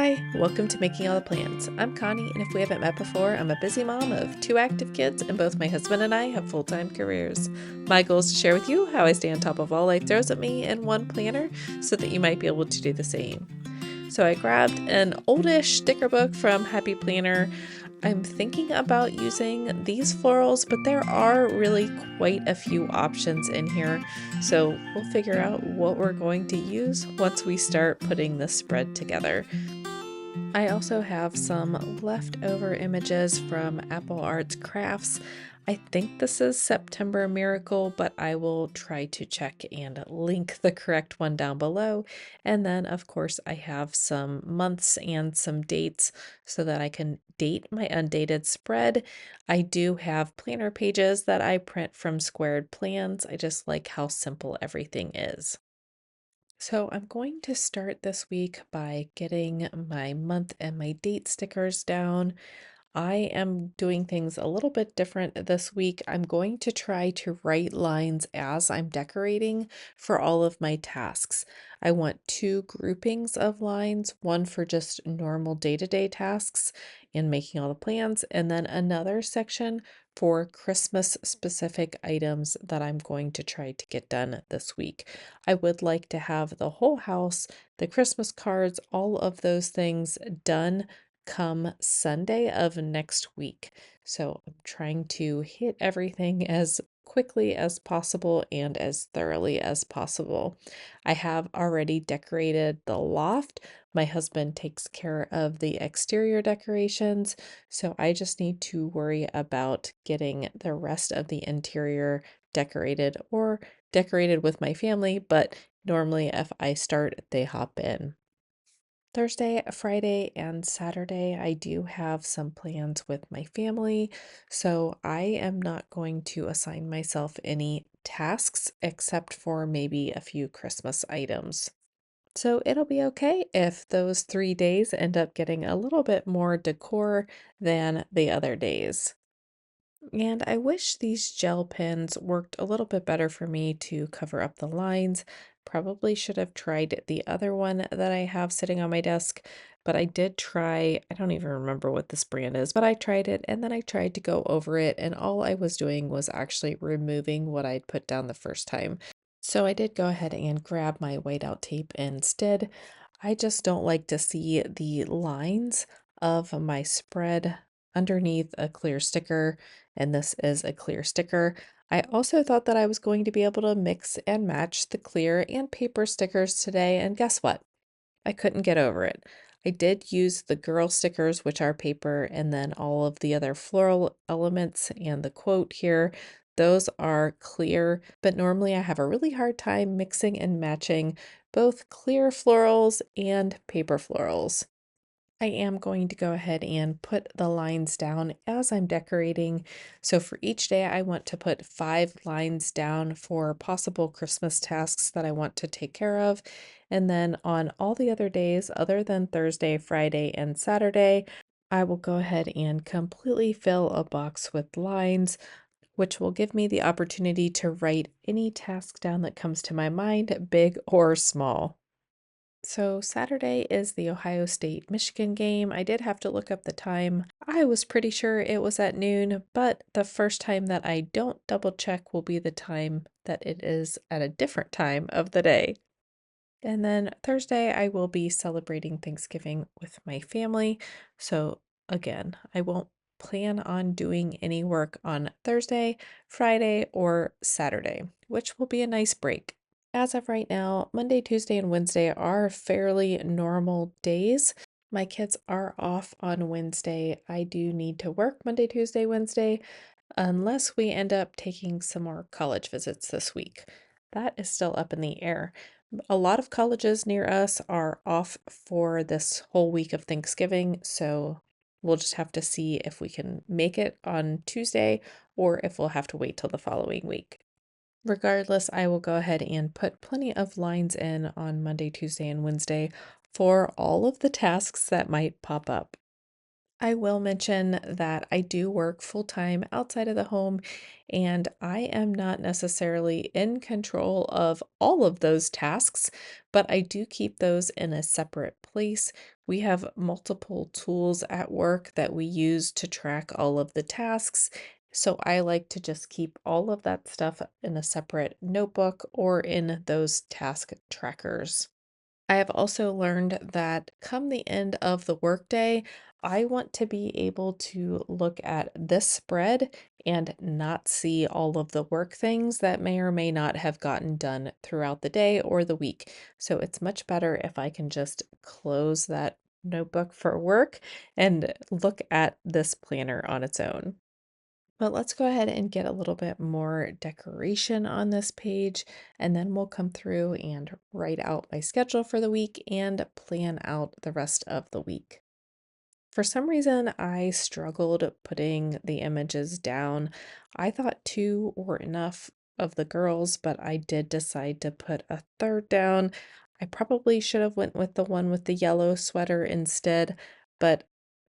Hi, welcome to Making All the Plans. I'm Connie, and if we haven't met before, I'm a busy mom of 2 active kids, and both my husband and I have full-time careers. My goal is to share with you how I stay on top of all life throws at me in one planner so that you might be able to do the same. So I grabbed an oldish sticker book from Happy Planner. I'm thinking about using these florals, but there are really quite a few options in here. So we'll figure out what we're going to use once we start putting the spread together. I also have some leftover images from Apple Arts Crafts. I think this is September Miracle, but I will try to check and link the correct one down below. And then, of course, I have some months and some dates so that I can date my undated spread. I do have planner pages that I print from squared plans. I just like how simple everything is. So I'm going to start this week by getting my month and my date stickers down. I am doing things a little bit different this week. I'm going to try to write lines as I'm decorating for all of my tasks. I want two groupings of lines, one for just normal day-to-day tasks and making all the plans, and then another section for Christmas specific items that I'm going to try to get done this week. I would like to have the whole house, the Christmas cards, all of those things done come Sunday of next week. So I'm trying to hit everything as quickly as possible and as thoroughly as possible. I have already decorated the loft. My husband takes care of the exterior decorations, so I just need to worry about getting the rest of the interior decorated or decorated with my family, but normally if I start, they hop in. Thursday, Friday, and Saturday, I do have some plans with my family, so I am not going to assign myself any tasks except for maybe a few Christmas items. So it'll be okay if those 3 days end up getting a little bit more decor than the other days. And I wish these gel pens worked a little bit better for me to cover up the lines. Probably should have tried the other one that I have sitting on my desk, but I did try, I don't even remember what this brand is, but I tried it and then I tried to go over it, and all I was doing was actually removing what I'd put down the first time. So I did go ahead and grab my whiteout tape instead. I just don't like to see the lines of my spread underneath a clear sticker, and this is a clear sticker. I also thought that I was going to be able to mix and match the clear and paper stickers today, and guess what? I couldn't get over it. I did use the girl stickers, which are paper, and then all of the other floral elements and the quote here. Those are clear, but normally I have a really hard time mixing and matching both clear florals and paper florals. I am going to go ahead and put the lines down as I'm decorating. So for each day, I want to put 5 lines down for possible Christmas tasks that I want to take care of. And then on all the other days, other than Thursday, Friday, and Saturday, I will go ahead and completely fill a box with lines, which will give me the opportunity to write any task down that comes to my mind, big or small. So Saturday is the Ohio State Michigan game. I did have to look up the time. I was pretty sure it was at noon, but the first time that I don't double check will be the time that it is at a different time of the day. And then Thursday, I will be celebrating Thanksgiving with my family. So again, I won't plan on doing any work on Thursday, Friday, or Saturday, which will be a nice break. As of right now, Monday, Tuesday, and Wednesday are fairly normal days. My kids are off on Wednesday. I do need to work Monday, Tuesday, Wednesday, unless we end up taking some more college visits this week. That is still up in the air. A lot of colleges near us are off for this whole week of Thanksgiving, so we'll just have to see if we can make it on Tuesday or if we'll have to wait till the following week. Regardless, I will go ahead and put plenty of lines in on Monday, Tuesday, and Wednesday for all of the tasks that might pop up. I will mention that I do work full time outside of the home, and I am not necessarily in control of all of those tasks, but I do keep those in a separate place. We have multiple tools at work that we use to track all of the tasks. So I like to just keep all of that stuff in a separate notebook or in those task trackers. I have also learned that come the end of the workday, I want to be able to look at this spread and not see all of the work things that may or may not have gotten done throughout the day or the week. So it's much better if I can just close that notebook for work and look at this planner on its own. But let's go ahead and get a little bit more decoration on this page, and then we'll come through and write out my schedule for the week and plan out the rest of the week. For some reason, I struggled putting the images down. I thought two were enough of the girls, but I did decide to put a third down. I probably should have went with the one with the yellow sweater instead, but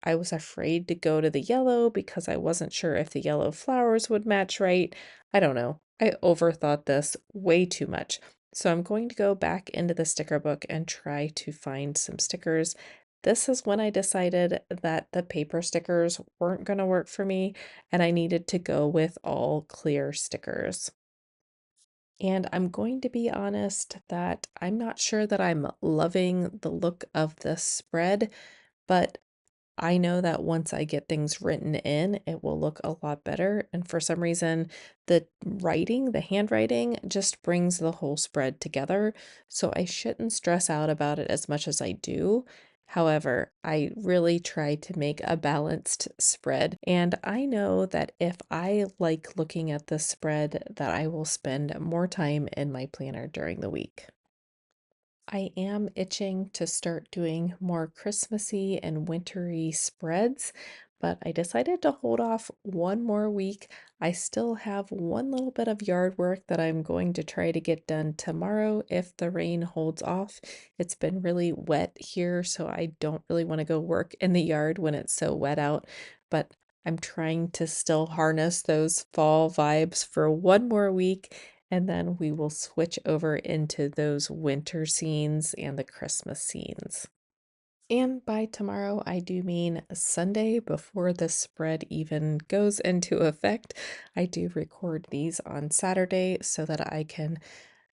I was afraid to go to the yellow because I wasn't sure if the yellow flowers would match right. I don't know. I overthought this way too much. So I'm going to go back into the sticker book and try to find some stickers. This is when I decided that the paper stickers weren't going to work for me and I needed to go with all clear stickers. And I'm going to be honest that I'm not sure that I'm loving the look of this spread, but I know that once I get things written in, it will look a lot better. And for some reason, the handwriting just brings the whole spread together. So I shouldn't stress out about it as much as I do. However, I really try to make a balanced spread. And I know that if I like looking at this spread, that I will spend more time in my planner during the week. I am itching to start doing more Christmassy and wintry spreads, but I decided to hold off one more week. I still have one little bit of yard work that I'm going to try to get done tomorrow if the rain holds off. It's been really wet here, so I don't really want to go work in the yard when it's so wet out, but I'm trying to still harness those fall vibes for one more week, and then we will switch over into those winter scenes and the Christmas scenes. And by tomorrow, I do mean Sunday before the spread even goes into effect. I do record these on Saturday so that I can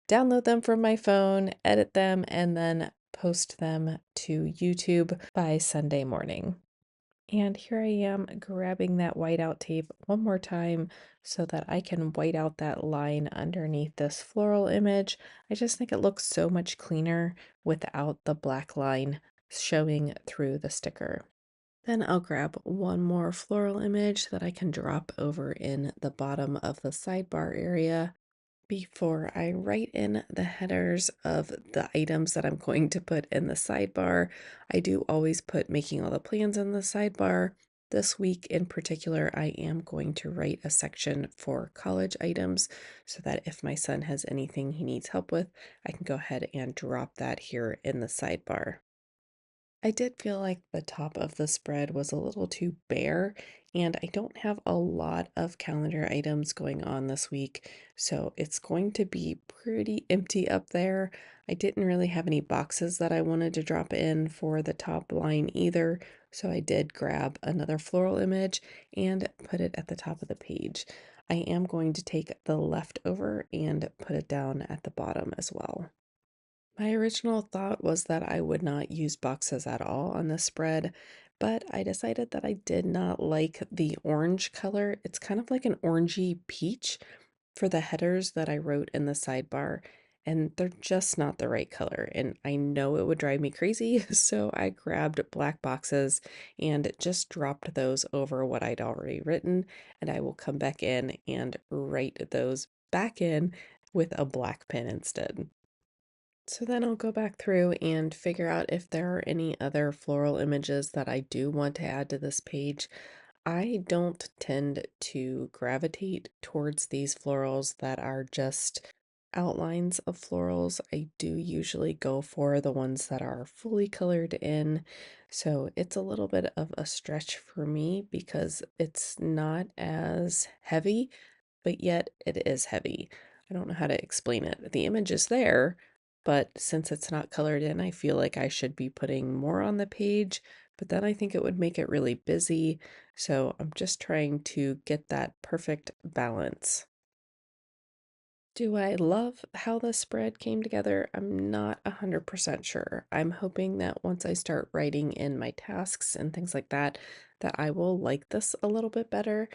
download them from my phone, edit them, and then post them to YouTube by Sunday morning. And here I am grabbing that whiteout tape one more time so that I can white out that line underneath this floral image. I just think it looks so much cleaner without the black line showing through the sticker. Then I'll grab one more floral image that I can drop over in the bottom of the sidebar area before I write in the headers of the items that I'm going to put in the sidebar. I do always put making all the plans in the sidebar. This week in particular, I am going to write a section for college items so that if my son has anything he needs help with, I can go ahead and drop that here in the sidebar. I did feel like the top of the spread was a little too bare, and I don't have a lot of calendar items going on this week, so it's going to be pretty empty up there. I didn't really have any boxes that I wanted to drop in for the top line either, so I did grab another floral image and put it at the top of the page. I am going to take the leftover and put it down at the bottom as well. My original thought was that I would not use boxes at all on this spread, but I decided that I did not like the orange color. It's kind of like an orangey peach for the headers that I wrote in the sidebar, and they're just not the right color. And I know it would drive me crazy, so I grabbed black boxes and just dropped those over what I'd already written, and I will come back in and write those back in with a black pen instead. So then I'll go back through and figure out if there are any other floral images that I do want to add to this page. I don't tend to gravitate towards these florals that are just outlines of florals, I do usually go for the ones that are fully colored in. So it's a little bit of a stretch for me because it's not as heavy, but yet it is heavy. I don't know how to explain it. The image is there, but since it's not colored in, I feel like I should be putting more on the page, but then I think it would make it really busy. So I'm just trying to get that perfect balance. Do I love how the spread came together? I'm not 100% sure. I'm hoping that once I start writing in my tasks and things like that, that I will like this a little bit better.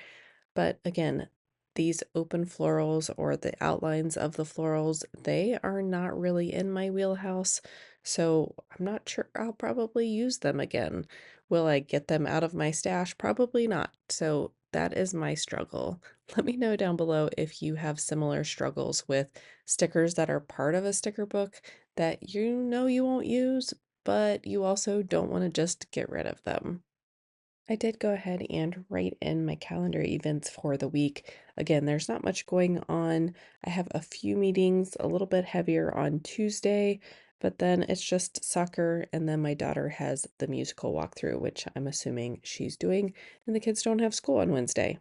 But again, these open florals or the outlines of the florals, they are not really in my wheelhouse. So I'm not sure I'll probably use them again. Will I get them out of my stash? Probably not. So that is my struggle. Let me know down below if you have similar struggles with stickers that are part of a sticker book that you know you won't use, but you also don't want to just get rid of them. I did go ahead and write in my calendar events for the week. Again, there's not much going on. I have a few meetings, a little bit heavier on Tuesday, but then it's just soccer, and then my daughter has the musical walkthrough, which I'm assuming she's doing, and the kids don't have school on Wednesday.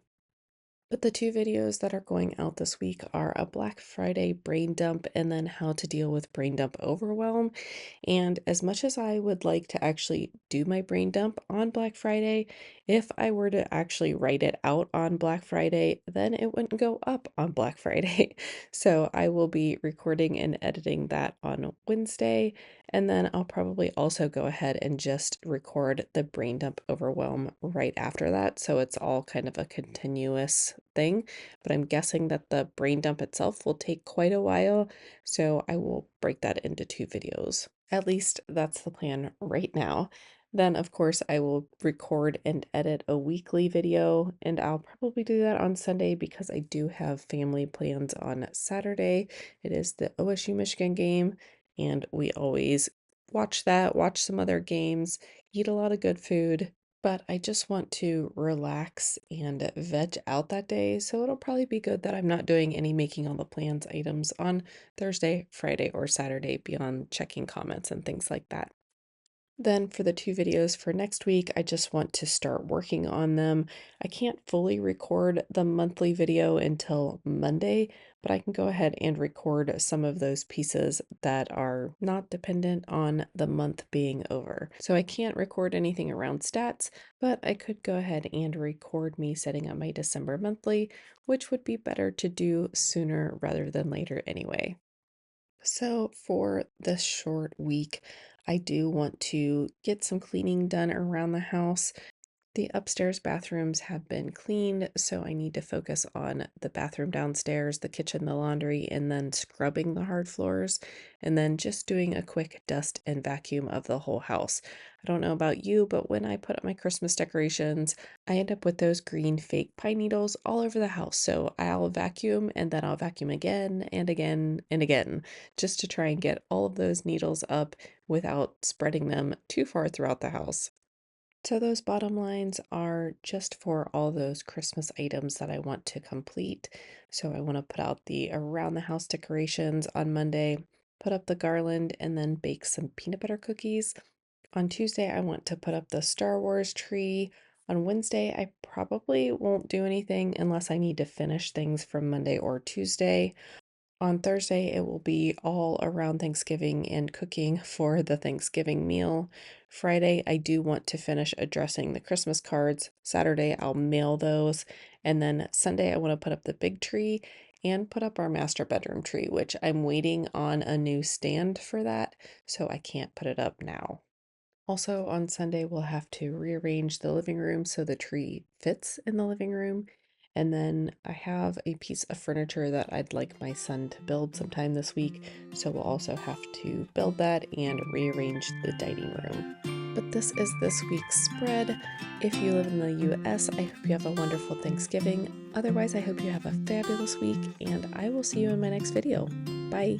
But the two videos that are going out this week are a Black Friday brain dump and then how to deal with brain dump overwhelm. And as much as I would like to actually do my brain dump on Black Friday, if I were to actually write it out on Black Friday, then it wouldn't go up on Black Friday. So I will be recording and editing that on Wednesday. And then I'll probably also go ahead and just record the brain dump overwhelm right after that. So it's all kind of a continuous thing. But I'm guessing that the brain dump itself will take quite a while. So I will break that into two videos. At least that's the plan right now. Then, of course, I will record and edit a weekly video, and I'll probably do that on Sunday because I do have family plans on Saturday. It is the OSU Michigan game, and we always watch that, watch some other games, eat a lot of good food. But I just want to relax and veg out that day, so it'll probably be good that I'm not doing any making all the plans items on Thursday, Friday, or Saturday beyond checking comments and things like that. Then for the two videos for next week, I just want to start working on them. I can't fully record the monthly video until Monday, but I can go ahead and record some of those pieces that are not dependent on the month being over. So I can't record anything around stats, but I could go ahead and record me setting up my December monthly, which would be better to do sooner rather than later anyway. So, for this short week, I do want to get some cleaning done around the house. The upstairs bathrooms have been cleaned, so I need to focus on the bathroom downstairs, the kitchen, the laundry, and then scrubbing the hard floors, and then just doing a quick dust and vacuum of the whole house. I don't know about you, but when I put up my Christmas decorations, I end up with those green fake pine needles all over the house. So I'll vacuum and then I'll vacuum again and again and again, just to try and get all of those needles up without spreading them too far throughout the house. So those bottom lines are just for all those Christmas items that I want to complete. So I want to put out the around the house decorations on Monday, put up the garland, and then bake some peanut butter cookies. On Tuesday, I want to put up the Star Wars tree. On Wednesday, I probably won't do anything unless I need to finish things from Monday or Tuesday. On Thursday, it will be all around Thanksgiving and cooking for the Thanksgiving meal. Friday, I do want to finish addressing the Christmas cards. Saturday, I'll mail those. And then Sunday, I want to put up the big tree and put up our master bedroom tree, which I'm waiting on a new stand for that, so I can't put it up now. Also, on Sunday, we'll have to rearrange the living room so the tree fits in the living room. And then I have a piece of furniture that I'd like my son to build sometime this week. So we'll also have to build that and rearrange the dining room. But this is this week's spread. If you live in the US, I hope you have a wonderful Thanksgiving. Otherwise, I hope you have a fabulous week, and I will see you in my next video. Bye.